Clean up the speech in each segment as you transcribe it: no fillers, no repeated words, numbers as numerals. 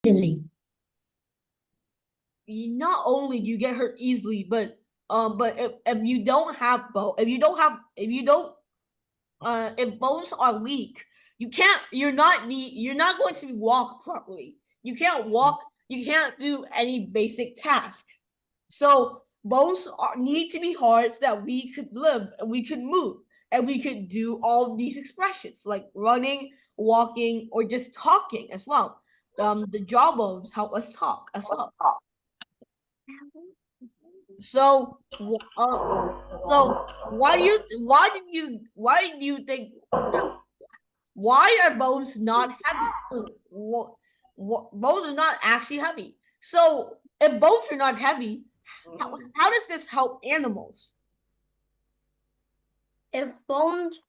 easily. Not only do you get hurt easily, but if you don't have bone, if bones are weak, you're not going to walk properly. You can't walk, you can't do any basic task. So need to be hard so that we could live and we could move and we could do all these expressions like running, walking, or just talking as well. The jawbones help us talk as well. So, so why do you think that why are bones not heavy? Bones are not actually heavy. So if bones are not heavy, how does this help animals? If bones,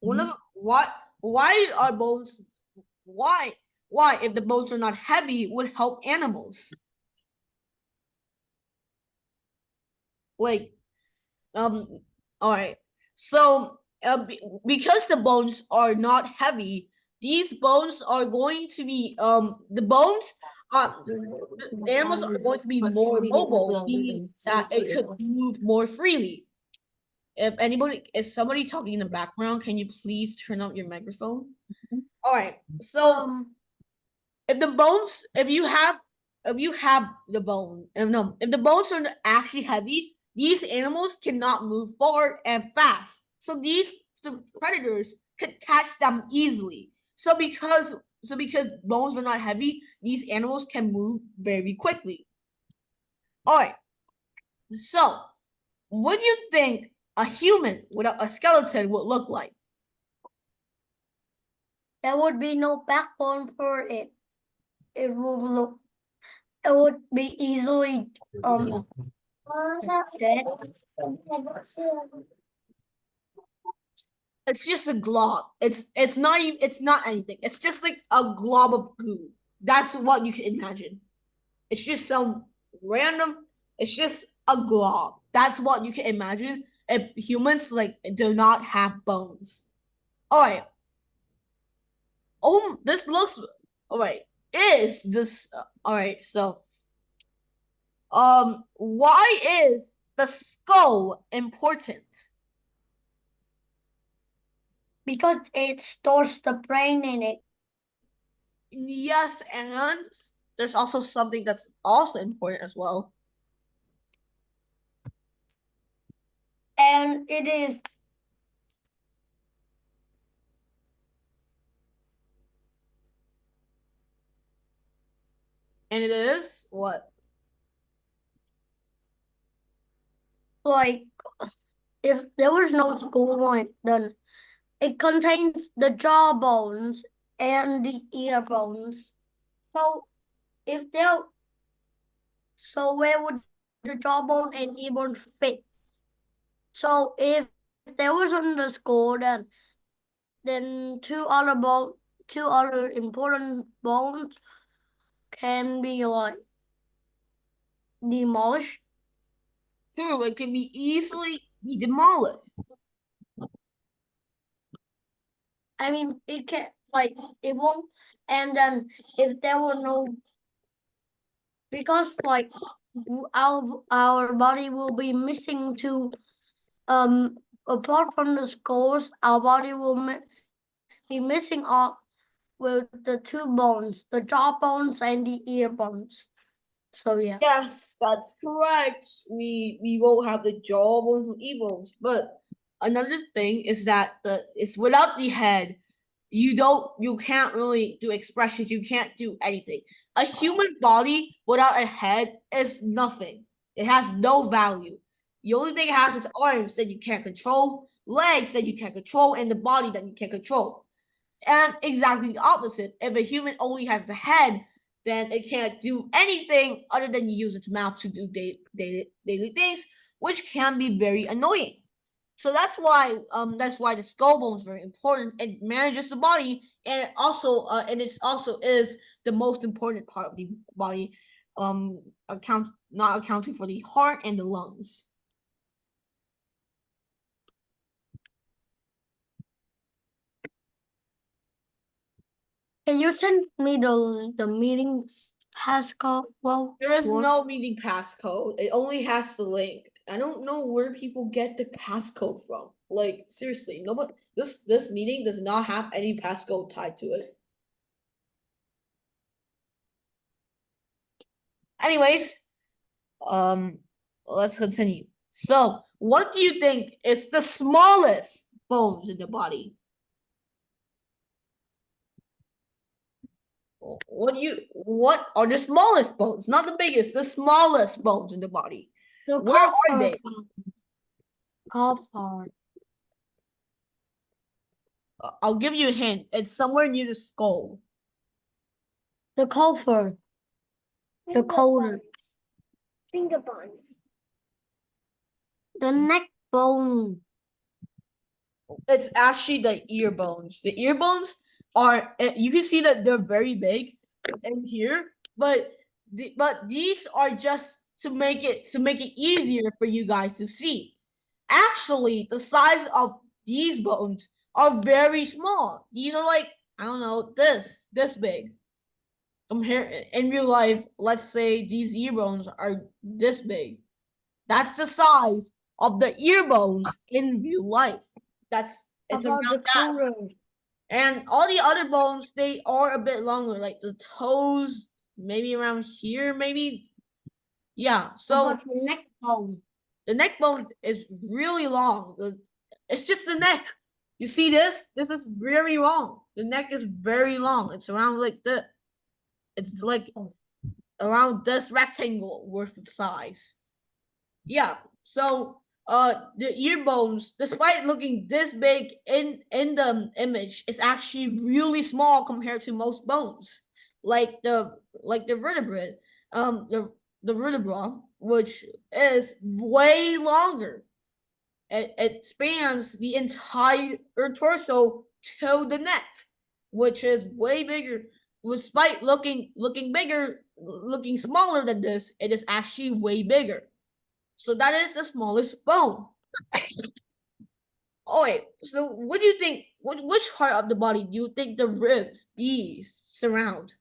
One of what? Why are bones? Why? Why, if the bones are not heavy, would help animals? Like, um, all right. So, because the bones are not heavy, these bones are going to be the bones. The animals are going to be more mobile, meaning that it could move more freely. If anybody is somebody talking in the background, can you please turn up your microphone? All right. So if the bones, if you have the bone, if the bones are actually heavy, these animals cannot move forward and fast. So the predators could catch them easily. So because bones are not heavy, these animals can move very quickly. All right. So, what do you think a human without a skeleton would look like? there would be no backbone for it. It would look. It would be easily dead. It's just a glob. It's not even it's not anything. It's just like a glob of goo. That's what you can imagine. It's just some random. It's just a glob. That's what you can imagine if humans like do not have bones. All right. Oh, this looks all right. Is this all right? So, why is the skull important? Because it stores the brain in it. Yes, and there's also something that's also important as well. And it is And it is what? like if there was no school line, then it contains the jaw bones and the ear bones. So if there, so where would the jawbone and ear bones fit? So if there wasn't the skull, then two other important bones can be like demolished. True, it can be easily be demolished. I mean, it can like it won't. And then if there were no, because like our body will be missing two. Apart from the skulls, our body will be missing all with the two bones, the jaw bones and the ear bones. So yeah. Yes, that's correct. We won't have the jawbones and e-bones. But another thing is that the it's without the head, you can't really do expressions, you can't do anything. A human body without a head is nothing. It has no value. The only thing it has is arms that you can't control, legs that you can't control, and the body that you can't control. And exactly the opposite. If a human only has the head, then it can't do anything other than use its mouth to do daily things, which can be very annoying. So that's why the skull bone is very important. It manages the body, and it also is the most important part of the body, not accounting for the heart and the lungs. Can you send me the meeting passcode? Well, There is what? no meeting passcode. It only has the link. I don't know where people get the passcode from. Like seriously, nobody. This meeting does not have any passcode tied to it. Anyways, um, let's continue. So, what do you think is the smallest bones in the body? What are the smallest bones? Not the biggest, the smallest bones in the body. The Where are copper they? copper. I'll give you a hint. It's somewhere near the skull. The copper. The colon. Finger bones. The neck bone. It's actually the ear bones. The ear bones are you can see that they're very big in here, but these are just to make it easier for you guys to see. Actually, the size of these bones are very small. These are like I don't know this big. Compare in real life. Let's say these ear bones are this big. That's the size of the ear bones in real life. It's around About the that. colon. And all the other bones, they are a bit longer, like the toes, maybe around here, maybe. Yeah. So About the neck bone. the neck bone is really long. It's just the neck. You see this? This is very long. The neck is very long. It's around like the. It's like around this rectangle worth of size. Yeah. So the ear bones, despite looking this big in the image, is actually really small compared to most bones. Like the vertebrate, the vertebra, which is way longer. It spans the entire torso to the neck, which is way bigger. Despite looking bigger, looking smaller than this, it is actually way bigger. So that is the smallest bone. Oh wait, so what do you think? Which part of the body do you think the ribs these surround?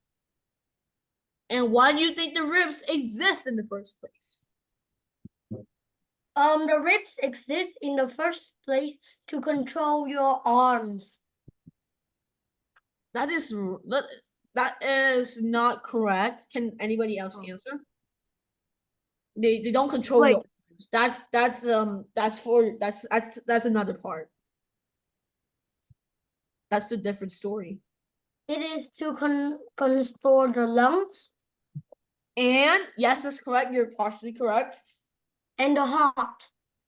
And why do you think the ribs exist in the first place? The ribs exist in the first place to control your arms. That is that is not correct. Can anybody else answer? They don't control Wait. your arms. That's another part. That's the different story. It is to control the lungs And yes, that's correct. You're partially correct. and the heart.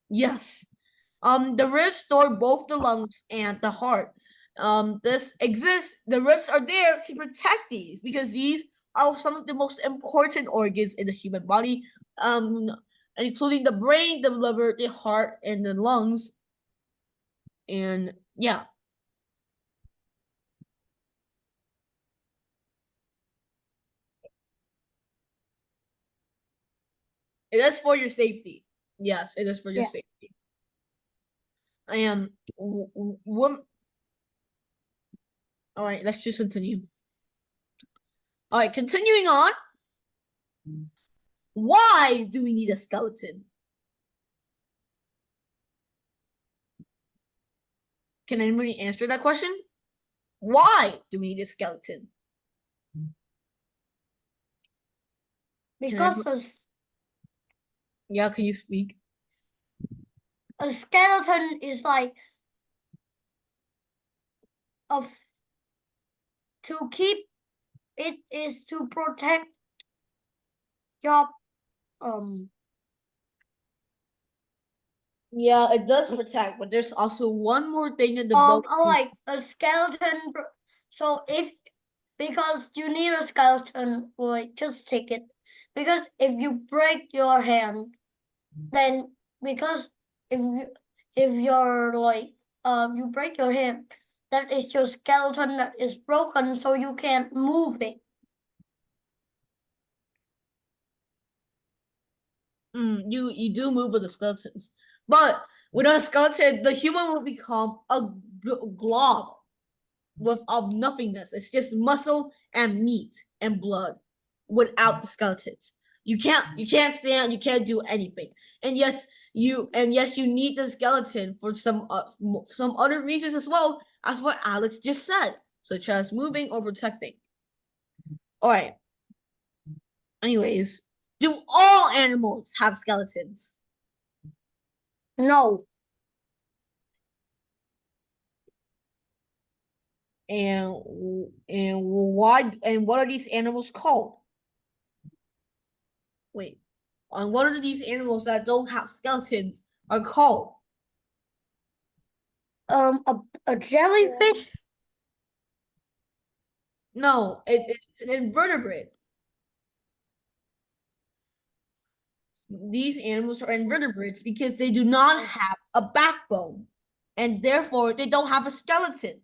Yes. The ribs store both the lungs and the heart. This exists. The ribs are there to protect these because these are some of the most important organs in the human body. Including the brain, the liver, the heart, and the lungs. And yeah, it is for your safety. Yes, it is for your safety. And all right, let's just continue. All right, continuing on. Why do we need a skeleton? Can anybody answer that question? Why do we need a skeleton? Because yeah, can you speak? a skeleton is like of to keep it is to protect your Yeah, it does protect, but there's also one more thing that the boat. like a skeleton. So if because you need a skeleton, like just take it. Because if you break your hand, then because if you're like you break your hand, that is your skeleton that is broken, so you can't move it. You do move with the skeletons, but without a skeleton, the human will become a glob. of nothingness. It's just muscle and meat and blood without the skeletons. You can't stand, you can't do anything. And yes, you need the skeleton for some other reasons as well as what Alex just said, such as moving or protecting. All right. Anyways, do all animals have skeletons? No. And why? And what are these animals called? Wait, on what are these animals that don't have skeletons are called? A jellyfish. No, it's an invertebrate. These animals are invertebrates because they do not have a backbone, and therefore they don't have a skeleton.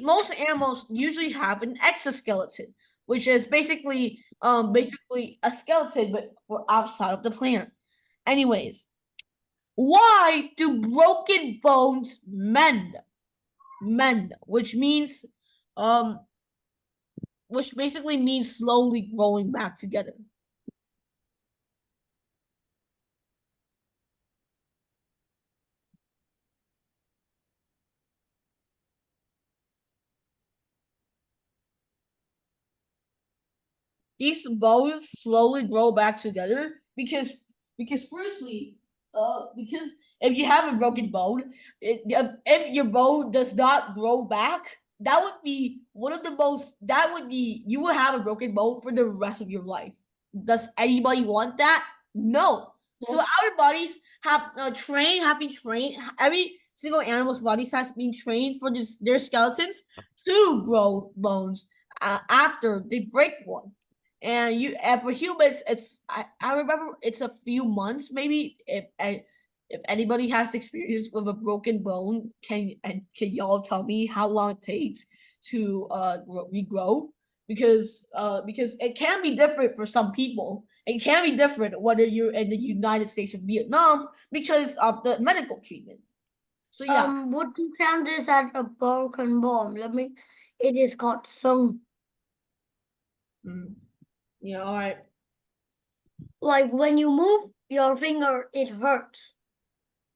Most animals usually have an exoskeleton, which is basically a skeleton but for outside of the plant. Anyways, why do broken bones mend? Mend, which means which basically means slowly growing back together. These bones slowly grow back together because firstly, because if you have a broken bone, if your bone does not grow back, that would be one of the most. That would be you will have a broken bone for the rest of your life. Does anybody want that? No. So our bodies have been trained. Every single animal's bodies has been trained for their skeletons to grow bones after they break one. And for humans, I remember it's a few months maybe. If anybody has experience with a broken bone, can y'all tell me how long it takes to regrow? Because it can be different for some people. It can be different whether you're in the United States or Vietnam because of the medical treatment. So yeah. Would you count this as a broken bone? It is called sung. Yeah, all right. Like when you move your finger, it hurts.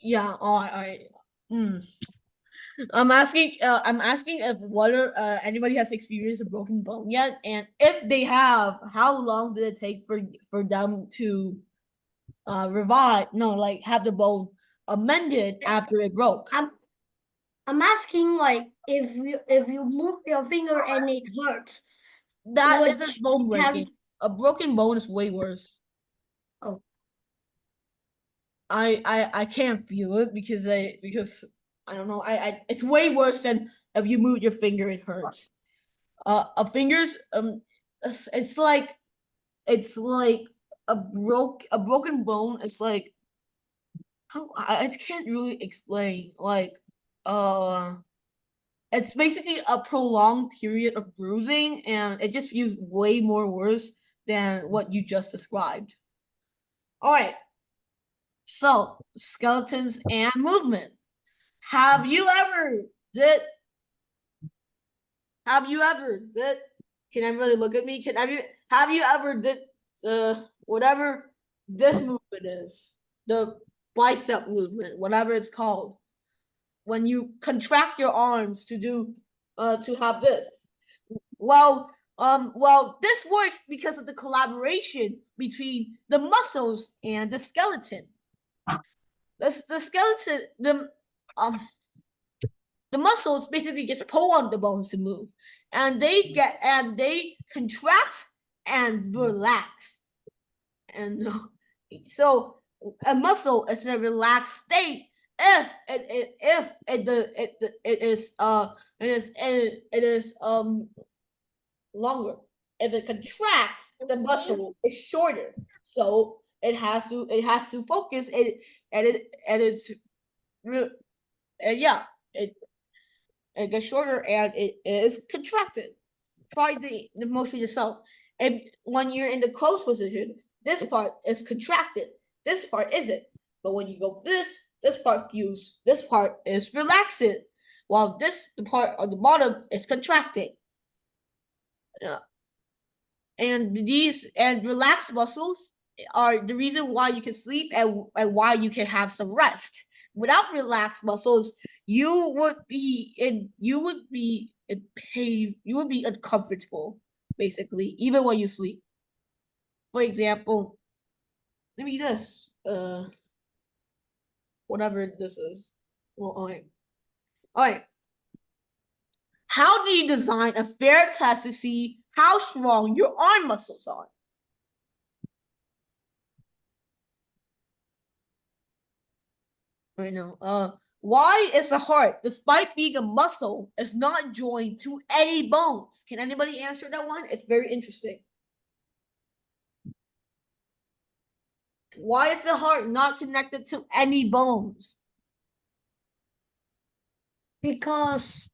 Yeah, all right. I'm asking if whether anybody has experienced a broken bone yet, and if they have, how long did it take for them to revive? No, like have the bone amended after it broke. I'm asking like if you move your finger and it hurts, That would isn't bone you count? breaking. A broken bone is way worse. Oh, I can't feel it because I don't know. It's way worse than if you move your finger, it hurts. A fingers it's like a broken bone. It's like how I can't really explain. Like uh, it's basically a prolonged period of bruising, and it just feels way more worse than what you just described. All right, so skeletons and movement. Have you ever did? Have you ever did? Can everybody look at me? Have you ever did whatever this movement is? The bicep movement, whatever it's called. When you contract your arms to do to have this. Well, this works because of the collaboration between the muscles and the skeleton. The skeleton the muscles basically just pull on the bones to move, and they contract and relax. And so a muscle is in a relaxed state if it is longer. If it contracts, the muscle is shorter. So it has to focus and it's and yeah, it gets shorter and it is contracted. Try the motion yourself. And when you're in the closed position, this part is contracted. This part isn't. But when you go this part feels this part is relaxed. while the part on the bottom is contracting. And relaxed muscles are the reason why you can sleep and why you can have some rest. Without relaxed muscles, you would be uncomfortable, basically, even when you sleep. For example, maybe this, whatever this is. Well, all right. How do you design a fair test to see how strong your arm muscles are? Right now, why is the heart, despite being a muscle, is not joined to any bones? Can anybody answer that one? It's very interesting. Why is the heart not connected to any bones? Because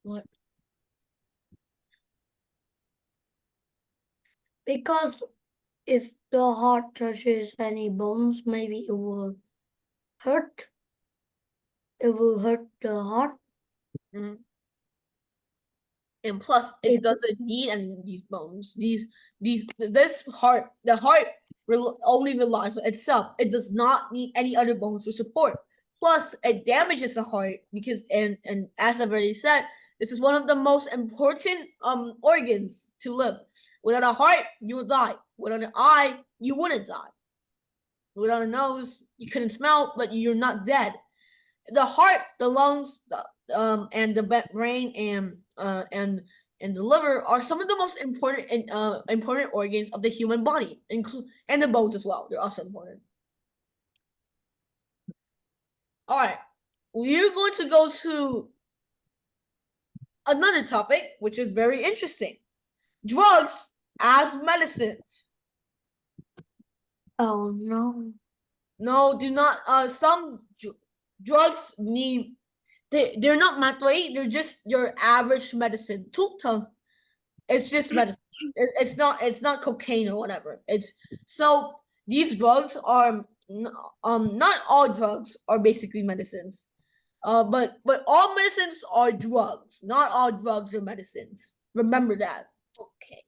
what? Because if the heart touches any bones, maybe it will hurt. It will hurt the heart. Mm-hmm. And plus, it doesn't need any of these bones. The heart only relies on itself. It does not need any other bones to support. Plus, it damages the heart because, and as I've already said, this is one of the most important organs to live. Without a heart, you would die. Without an eye, you wouldn't die. Without a nose, you couldn't smell, but you're not dead. The heart, the lungs, and the brain and the liver are some of the most important organs of the human body, and the bones as well. They're also important. All right, we're going to go to another topic, which is very interesting: drugs as medicines. Oh no! No, do not. Some drugs need. They're not medicine. They're just your average medicine. It's just medicine. It's not cocaine or whatever. It's so these drugs are not all drugs are basically medicines. But all medicines are drugs. Not all drugs are medicines. Remember that. Okay.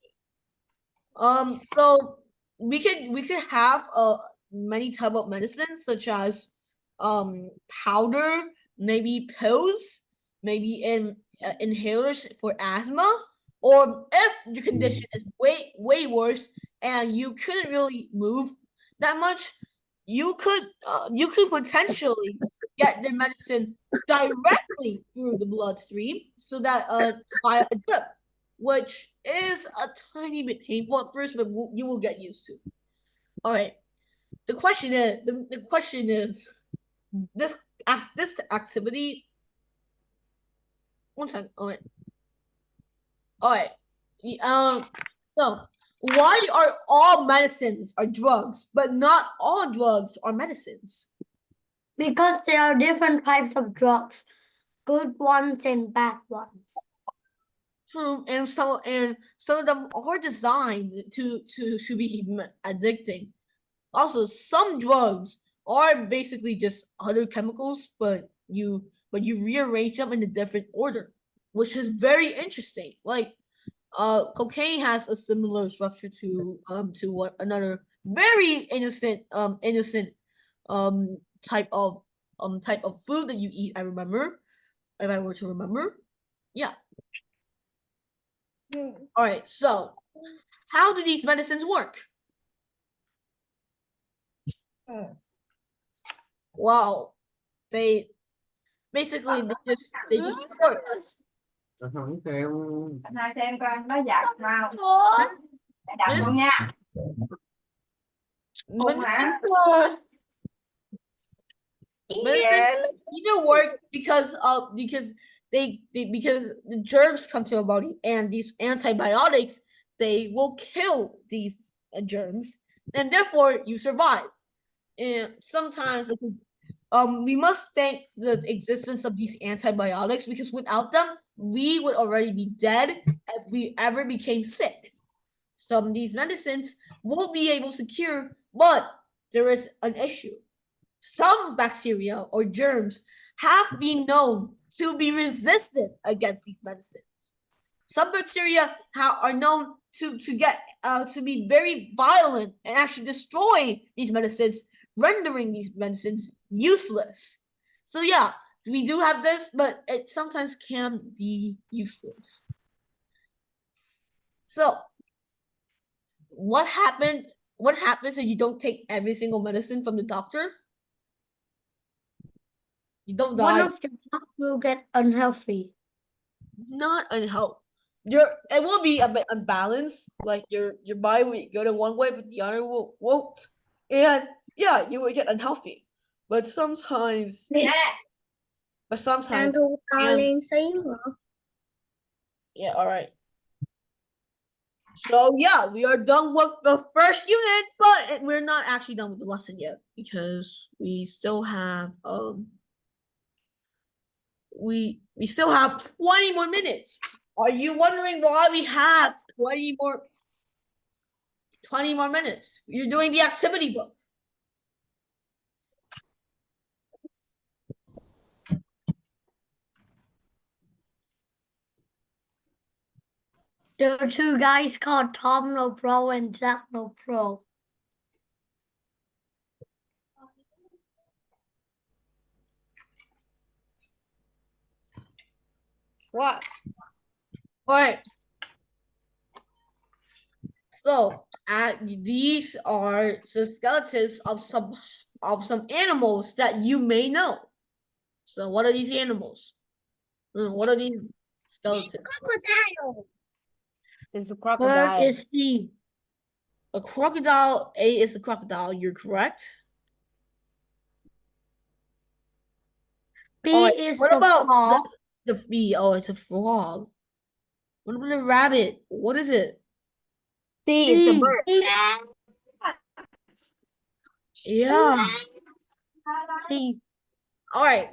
So we could have many type of medicines such as powder, maybe pills, maybe inhalers for asthma, or if your condition is way worse and you couldn't really move that much, you could potentially get the medicine directly through the bloodstream, so that via a drip, which is a tiny bit painful at first, but you will get used to. All right. The question is this activity. One second. All right. All right. So why are all medicines are drugs, but not all drugs are medicines? Because there are different types of drugs, good ones and bad ones. And some of them are designed to be addicting. Also, some drugs are basically just other chemicals, but you rearrange them in a different order, which is very interesting. Like, cocaine has a similar structure to what another very innocent type of food that you eat. I remember, if I were to remember, yeah. All right. So, how do these medicines work? Wow, they basically they just work. Không kêu anh hai xem coi nó giặt mau đặt luôn nha Medicines either work because because the germs come to our body, and these antibiotics, they will kill these germs, and therefore you survive. And sometimes we must thank the existence of these antibiotics, because without them, we would already be dead if we ever became sick. Some of these medicines won't be able to cure, but there is an issue. some bacteria or germs have been known to be resistant against these medicines. Some bacteria are known to be very violent and actually destroy these medicines, rendering these medicines useless. So yeah, we do have this, but it sometimes can be useless. So what happens if you don't take every single medicine from the doctor? You don't One die. of the parts will get unhealthy. Not unhealthy. It will be a bit unbalanced. Like your body will go to one way, but the other won't. And yeah, you will get unhealthy. But sometimes, Đang thu to and lên xí mà. yeah, all right. So yeah, we are done with the first unit, but we're not actually done with the lesson yet because we still have we still have 20 more minutes. Are you wondering why we have 20 more minutes? You're doing the activity book. There are two guys called Tom No Pro and Jack No Pro. What? All right. So, these are the skeletons of some animals that you may know. So, what are these animals? What are these skeletons? Crocodile. It's a Bird crocodile. is C. A crocodile. A is a crocodile. You're correct. B Alright, is what the about frog. the bee? Oh, it's a frog. What about the rabbit? What is it? C is the bird. Yeah. C. All right.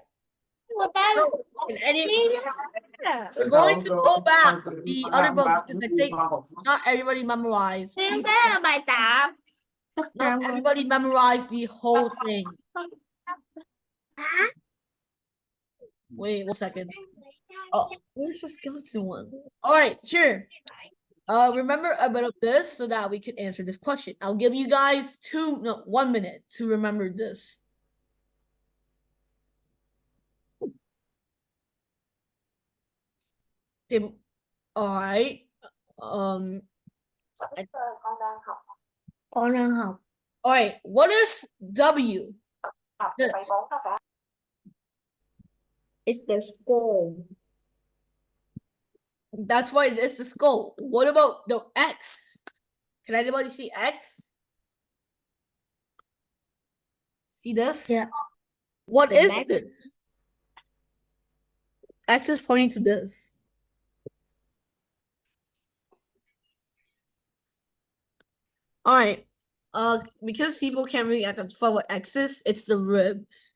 So, we're going to go back the other book because I think not everybody memorized. Bài tập. Not everybody memorized the whole thing. Hả? Wait 1 second. Oh, where's the skeleton one? All right, here. Remember a bit of this so that we can answer this question. I'll give you guys 1 minute to remember this. All right. Con đang học. All right. What is W? This. It's the skull. That's why it's the skull. What about the X? Can anybody see X? See this? Yeah. What The is neck? this? X is pointing to this. All right. Because people can't really identify what X is, it's the ribs.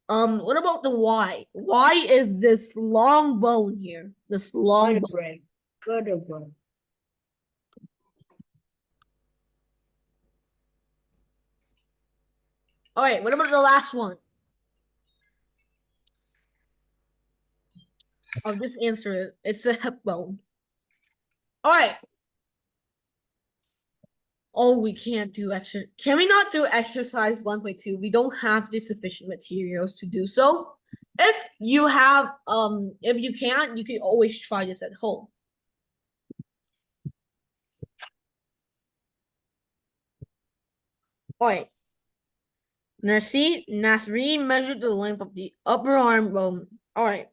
What about the Y? Y is this long bone here. This long bone. Vertebrae. All right, what about the last one? I'll just answer it. It's a hip bone. All right. Oh, we can't do extra. Can we not do exercise 1.2? We don't have the sufficient materials to do so. If you have, if you can't, you can always try this at home. All right. Nasreen measured the length of the upper arm bone. All right.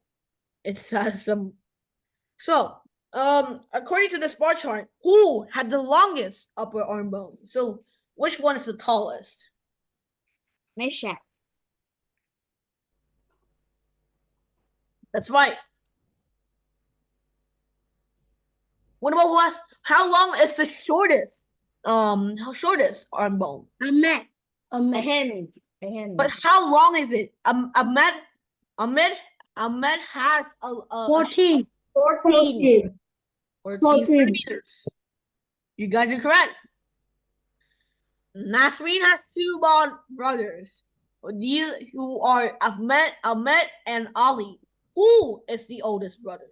It says some. So, according to this bar chart, who had the longest upper arm bone? So, which one is the tallest? Mesha. That's right. What about how long is the shortest? How shortest arm bone? Ahmed. A hand. A hand. But how long is it? Ahmed has a 14. 14. 14 centimeters. You guys are correct. Nasreen has two brothers. These who are Ahmed and Ali. Who is the oldest brother?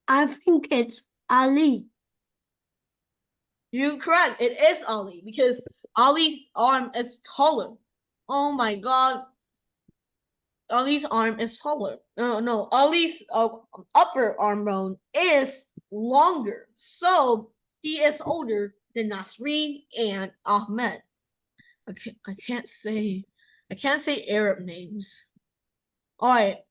I think it's Ali. You're correct. It is Ali because Ali's arm is taller. Oh my god. Ali's arm is taller. No. Ali's upper arm bone is longer. So he is older than Nasreen and Ahmed. I can't say Arab names. Alright.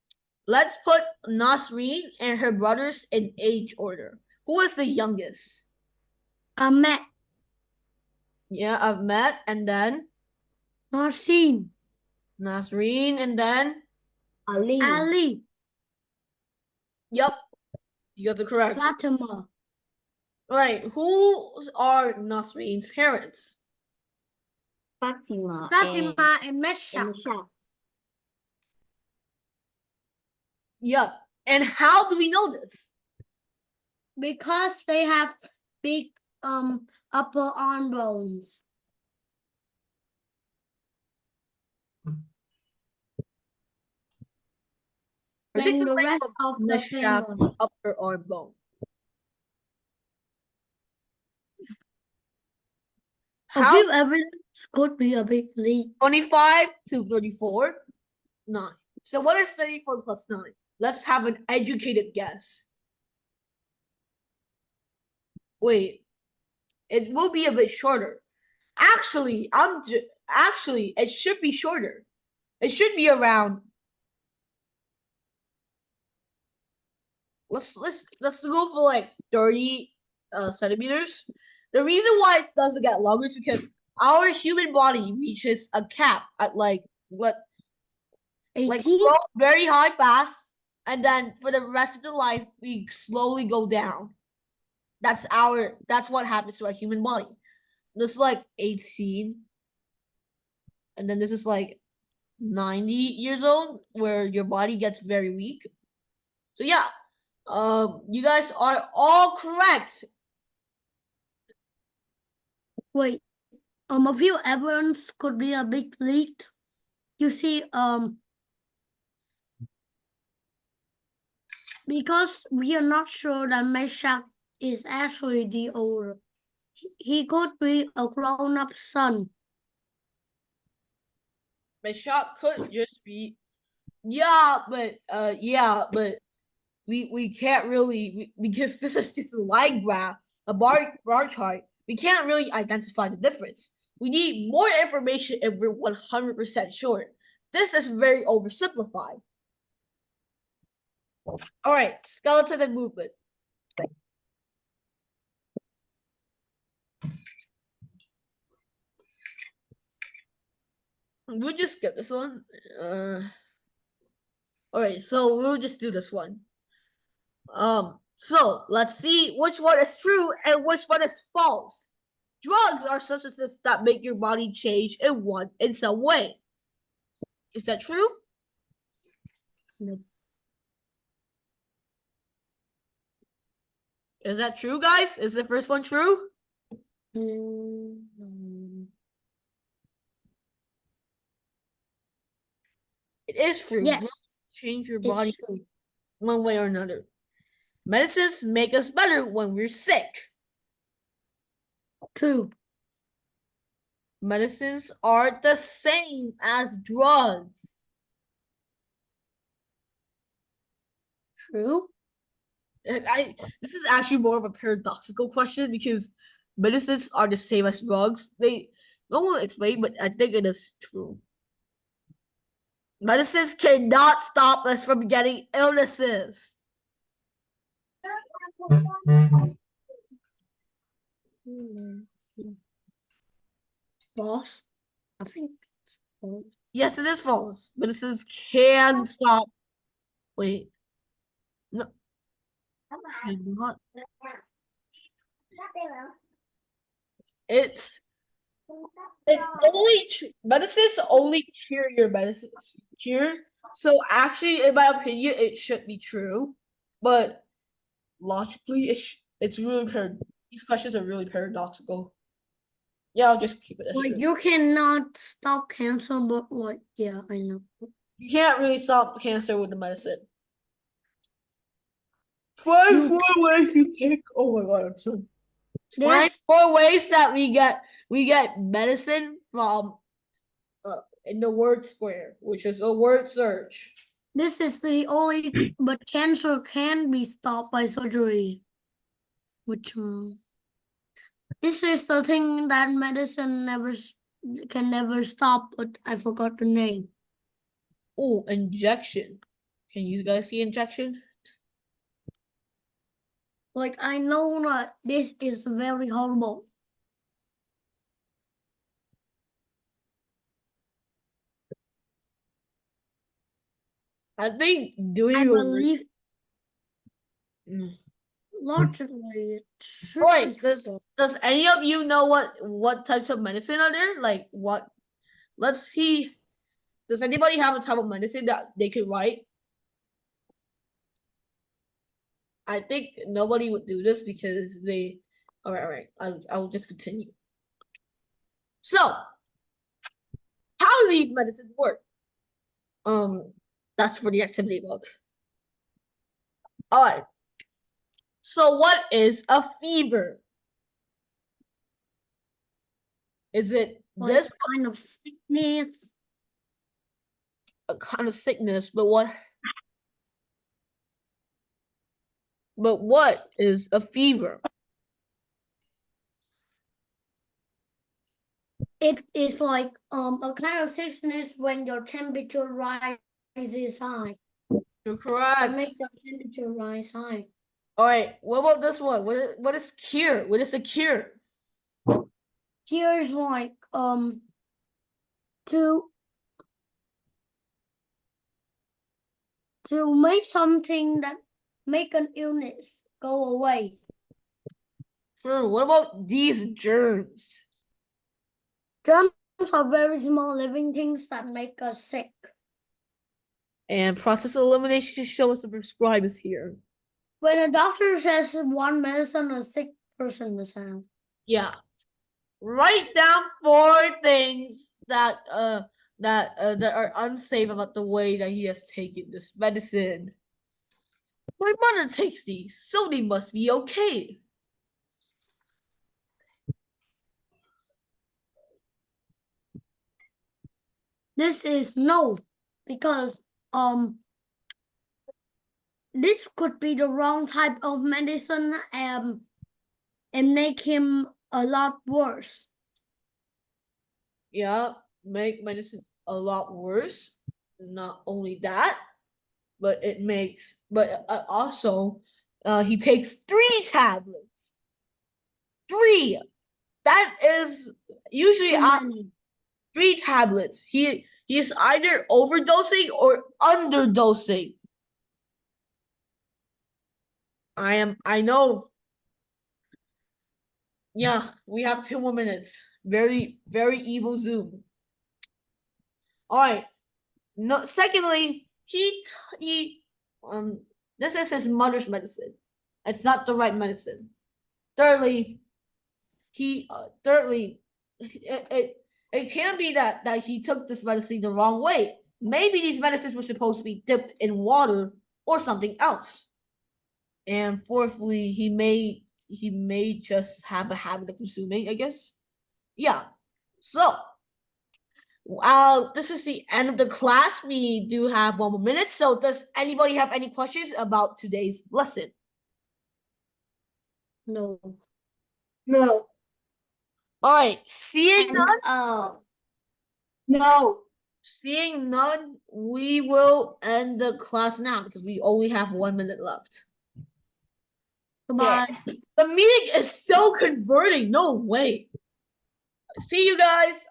Let's put Nasreen and her brothers in age order. Who is the youngest? Ahmed. Yeah, Ahmed, and then Nasreen. Nasreen, and then Ali. Yep, you guys are correct. Fatima. Alright, who are Nasreen's parents? Fatima and Meshach. Yep. And how do we know this? Because they have big upper arm bones. Like the rest of the Meshach's family. upper arm bone. A few evidence could be a big leap. 25 to 34? 9. So what is 34 plus 9? Let's have an educated guess. Wait, it will be a bit shorter. Actually, it should be shorter. It should be around. Let's go for like 30 centimeters. The reason why it doesn't get longer is because our human body reaches a cap at like 18? grow very high fast, and then for the rest of the life we slowly go down. That's what happens to our human body. This is like 18, and then this is like 90 years old, where your body gets very weak. So yeah, you guys are all correct. Wait, a few evidence could be a big leap. You see, because we are not sure that Meshach is actually the older. He could be a grown-up son. Meshach could just be, but we can't really, because this is just a line graph, a bar chart. We can't really identify the difference. We need more information if we're 100% sure. This is very oversimplified. All right, skeleton and movement. We'll just skip this one. All right, so we'll just do this one. So let's see which one is true and which one is false. Drugs are substances that make your body change in some way. Is that true? No. Is that true, guys? Is the first one true? It is true. Yes. Drugs change your body It's true. one way or another. Medicines make us better when we're sick. True. Medicines are the same as drugs. True. This is actually more of a paradoxical question because medicines are the same as drugs. No one explain, but I think it is true. Medicines cannot stop us from getting illnesses. False. I think it's false. Yes, it is false. Medicines can stop. Wait. No. Not. It's only medicines only cure your medicines cure. So actually, in my opinion, it should be true, but logically, It's really these questions are really paradoxical. Yeah, I'll just keep it as Like true. you cannot stop cancer, but like yeah, I know. You can't really stop cancer with the medicine. Find You 4 ways you take. Oh my god, I'm so. Find This 4 ways that we get medicine from in the word square, which is a word search. this is the only, but cancer can be stopped by surgery. Which this is the thing that medicine can never stop, but I forgot the name. Oh, injection. Can you guys see injection? Like I know that this is very horrible. I think I doing believe Mm. logically it should Alright, be does any of you know what types of medicine are there? Like what? Let's see. Does anybody have a type of medicine that they could write? I think nobody would do this because they. All right. I'll just continue. So, how do these medicines work? That's for the activity book. All right. So, what is a fever? Is it like this kind of sickness. a kind of sickness? But what? But what is a fever? It is like a kind of sickness when your temperature rises high. You're It correct. makes your temperature rise high. All right. What about this one? What is cure? What is a cure? Here's like to make something that make an illness go away. True. What about these germs? Germs are very small living things that make us sick. And process of elimination to show us the prescribe is here. When a doctor says one medicine a sick person must have. Yeah. Write down 4 things that are unsafe about the way that he has taken this medicine. My mother takes these, so they must be okay. This is no, because this could be the wrong type of medicine and make him a lot worse. Yeah, make medicine a lot worse. Not only that, but it makes, but also, he takes 3 tablets. 3. That is usually Too many. 3 tablets. He's either overdosing or underdosing. I know. Yeah, we have 2 more minutes. Very, very evil Zoom. All right. No. Secondly, he this is his mother's medicine. It's not the right medicine. Thirdly, it can be that he took this medicine the wrong way. Maybe these medicines were supposed to be dipped in water or something else. And fourthly, he may just have a habit of consuming, I guess. Yeah. So, this is the end of the class. We do have 1 more minute. So, does anybody have any questions about today's lesson? No. No. All right. Seeing And none, No. seeing none, we will end the class now because we only have 1 minute left. goodbye. Yes. The meeting is still converting. No way. See you guys.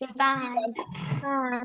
Goodbye. Bye.